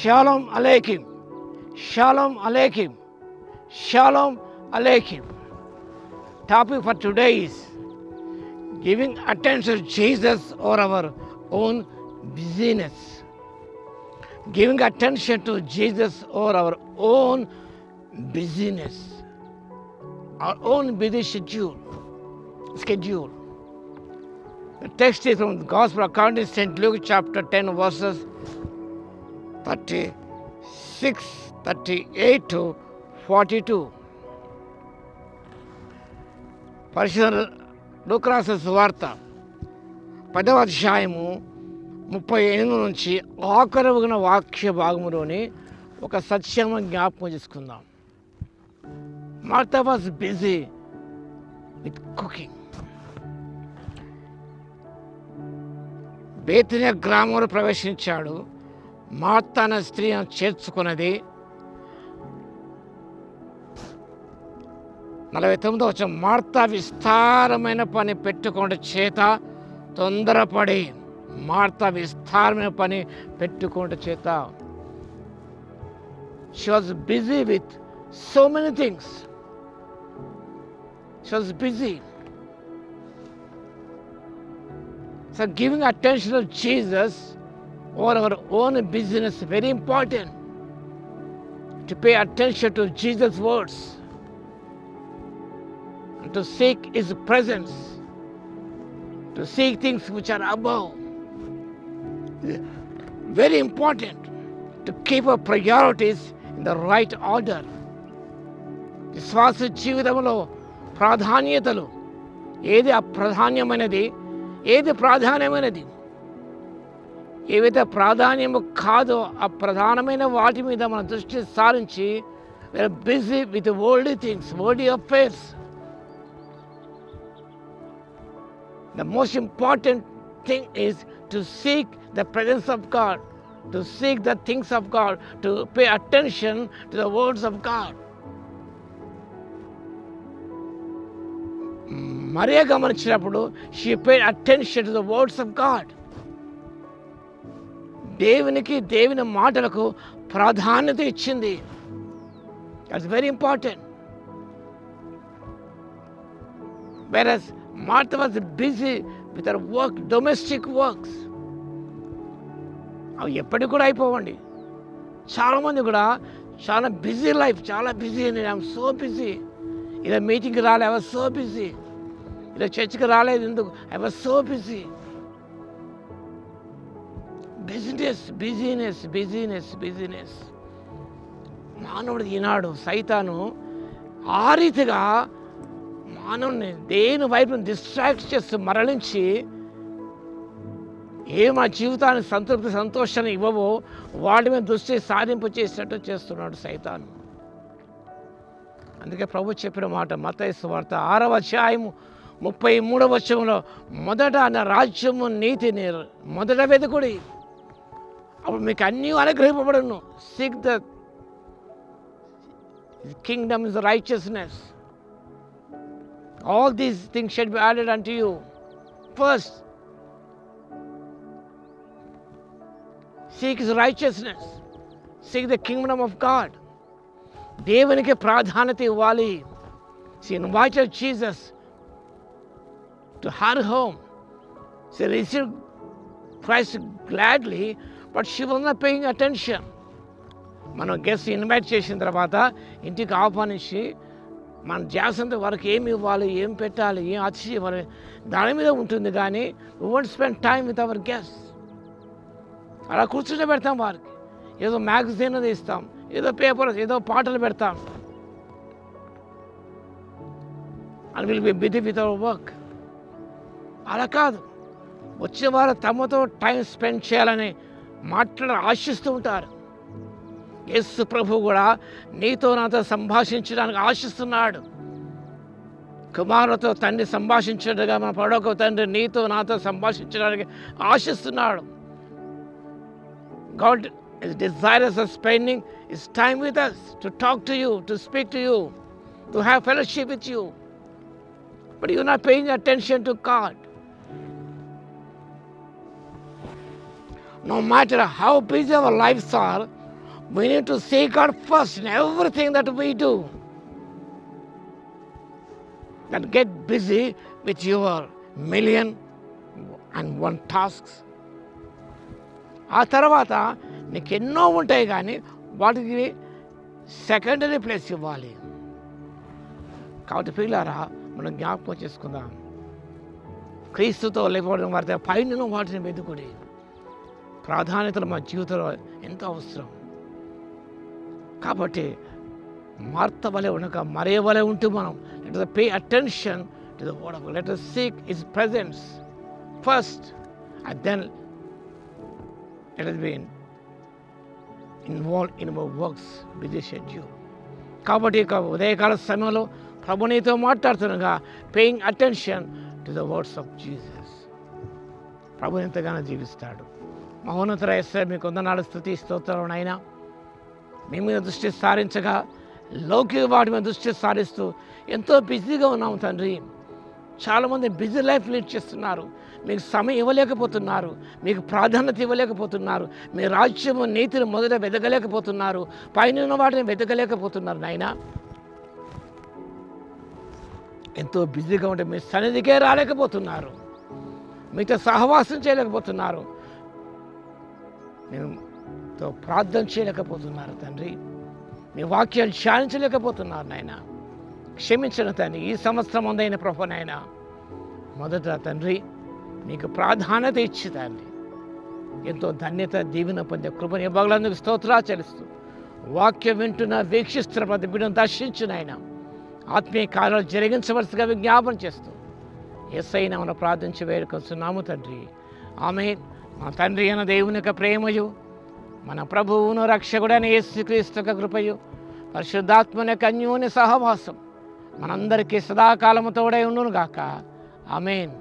Shalom Aleichem. Shalom Aleichem. Shalom Aleichem. Topic for today is giving attention to Jesus or our own busyness. Giving attention to Jesus or our own busyness. Our own busy schedule. The text is from the Gospel according to St. Luke chapter 10 verses 36, 38 to 42. పరిశుద్ధ లూకా రాసిన సువార్త 10వ అధ్యాయము 38 నుంచి ఆఖరున వాక్య భాగంలోని ఒక సత్యము జ్ఞాపకం చేసుకుందాం. Martha was busy with cooking. బేతనియ గ్రామంలో ప్రవేశించాడు. మార్తా అనే స్త్రీని చేర్చుకున్నది. 49వ వచనం, మార్తా విస్తారమైన పని పెట్టుకోవడం చేత తొందరపడి, మార్తా విస్తారమైన పని పెట్టుకోవడం చేత, she was busy with so many things. She was busy. So giving attention to Jesus or our own business is very important. To pay attention to Jesus' words and to seek His presence, to seek things which are above. Very important to keep our priorities in the right order. విశ్వాస జీవితంలో ప్రాధాన్యతలు ఏది అప్రధాన్యమైనది, ఏది ప్రాధాన్యమైనది, ఏవైతే ప్రాధాన్యము కాదో ఆ ప్రధానమైన వాటి మీద మన దృష్టి సారించి we are busy with worldly things, worldly affairs. The most important thing is to seek the presence of God, to seek the things of God, to pay attention to the words of God. మరియ గమనించినప్పుడు she paid attention to the words of God. దేవుని మాటలకు ప్రాధాన్యత ఇచ్చింది. That's very important. Whereas Martha was busy with her work, domestic works. అవి ఎప్పటికి కూడా అయిపోవండి. చాలామంది కూడా చాలా బిజీ లైఫ్, చాలా బిజీ అండి. I'm so busy. ఇలా మీటింగ్కి రాలే, ఐ వాజ్ సో బిజీ. ఇలా చర్చ్కి రాలేదు ఎందుకు, I was so busy. Business. మానవుడు ఈనాడు సైతాను ఆ రీతిగా మానవుని దేని వైపు డిస్ట్రాక్ట్ చేస్తూ మరలించి మా జీవితానికి సంతృప్తి సంతోషాన్ని ఇవ్వవో వాటి మీద దృష్టి సాధింపు చేసినట్టు చేస్తున్నాడు సైతాను. అందుకే ప్రభు చెప్పిన మాట మత్తయి సువార్త 6వ అధ్యాయము 33వ వచనంలో, మొదట నా రాజ్యము నీతిని మొదట వెతుకుడి, అప్పుడు మీకు అన్నీ అనుగ్రహింపబడును. Seek the kingdom his righteousness. All these things shall be added unto you. First, seek His righteousness. Seek the kingdom of God. దేవునికి ప్రాధాన్యత ఇవ్వాలి. She invited Jesus to her home. She received Christ gladly, but she was not paying attention. మనం guest invite చేసిన తర్వాత ఇంటికి ఆహ్వానించి మన ధ్యాసంతో వారికి ఏమి ఇవ్వాలి, ఏం పెట్టాలి, ఏం అతిథి ఇవ్వాలి దాని మీద ఉంటుంది. కానీ we won't spend time with our guests. అలా కూర్చుంటే పెడతాం వారికి, ఏదో మ్యాగజైన్ అది ఇస్తాం, ఏదో పేపర్, ఏదో పాటలు పెడతాం. and we'll be busy with our work. అలా కాదు, వచ్చే వారు తమతో టైం స్పెండ్ చేయాలని ఆశిస్తూ ఉంటారు. యేసు ప్రభు కూడా నీతో నాతో సంభాషించడానికి ఆశిస్తున్నాడు. కుమారుతో తండ్రి సంభాషించినట్టుగా మన పరలోక తండ్రి నీతో నాతో సంభాషించడానికి ఆశిస్తున్నాడు. God is desirous of spending His time with us, to talk to you, to speak to you, to have fellowship with you. But you're not paying attention to God. No matter how busy our lives are, We need to seek God first in everything that we do. And get busy with your 1,000,001 tasks. ఆ తర్వాత నీకు ఎన్నో ఉంటాయి కానీ వాటికి secondary place ఇవ్వాలి. కాబట్టి పిల్లారా, మనం జ్ఞాపకం చేసుకుందాం. క్రీస్తుతో లేకపోవడం వారితో పైన వాటిని వెతుకుడి. ప్రాధాన్యతలు మన జీవితంలో ఎంతో అవసరం. కాబట్టి మార్త వలె ఉండక మరే వలె ఉంటూ మనం let us pay attention to the word of God. Let us seek his presence first and then let us be involved in our works with the schedule. కాబట్టి ఇక ఉదయకాల సమయంలో ప్రభు నీతో మాట్లాడుతుండగా paying attention to the words of Jesus. ప్రభు ఎంతగానో జీవిస్తాడు. మహోన్నతుడ యేసయ్య, మీకు వందనాలు, స్తుతి, స్తోత్రం. అయినా మీ మీద దృష్టి సారించగా లౌకిక వాటి మీద దృష్టి సారిస్తూ ఎంతో బిజీగా ఉన్నాము తండ్రి. చాలామంది బిజీ లైఫ్ లీడ్ చేస్తున్నారు. మీకు సమయం ఇవ్వలేకపోతున్నారు, మీకు ప్రాధాన్యత ఇవ్వలేకపోతున్నారు, మీ రాజ్యము నీతిని మొదట వెతకలేకపోతున్నారు, పైన వాటిని వెతకలేకపోతున్నారు. నాయన ఎంతో బిజీగా ఉంటే మీ సన్నిధికే రాలేకపోతున్నారు, మీతో సహవాసం చేయలేకపోతున్నారు, మీతో ప్రార్థన చేయలేకపోతున్నారు తండ్రి. మీ వాక్యాలు ధ్యానించలేకపోతున్నారు నాయన. క్షమించిన తండ్రి, ఈ సంవత్సరం ఉందైన ప్రభునైనా మొదట తండ్రి నీకు ప్రాధాన్యత ఇచ్చి తండ్రి ఎంతో ధన్యత దీవెన పొందే కృపని ఇవ్వగలందుకు స్తోత్రాలు చెల్లిస్తూ వాక్యం వింటున్న వీక్షిస్తున్న ప్రతి బిడ్డను దర్శించిన ఆయన ఆత్మీయ కార్యాలు జరిగించవలసిగా విజ్ఞాపన చేస్తూ యేసయ్య నామమున ప్రార్థించి వేడుకొస్తున్నాము తండ్రి. ఆమేన్. మన తండ్రి అయిన దేవుని యొక్క ప్రేమయు, మన ప్రభువును రక్షకుడైన యేసుక్రీస్తు యొక్క కృపయు, పరిశుద్ధాత్మని యొక్క అన్యోన్య సహవాసం మనందరికీ సదాకాలము తోడై ఉండును గాక. ఆమేన్.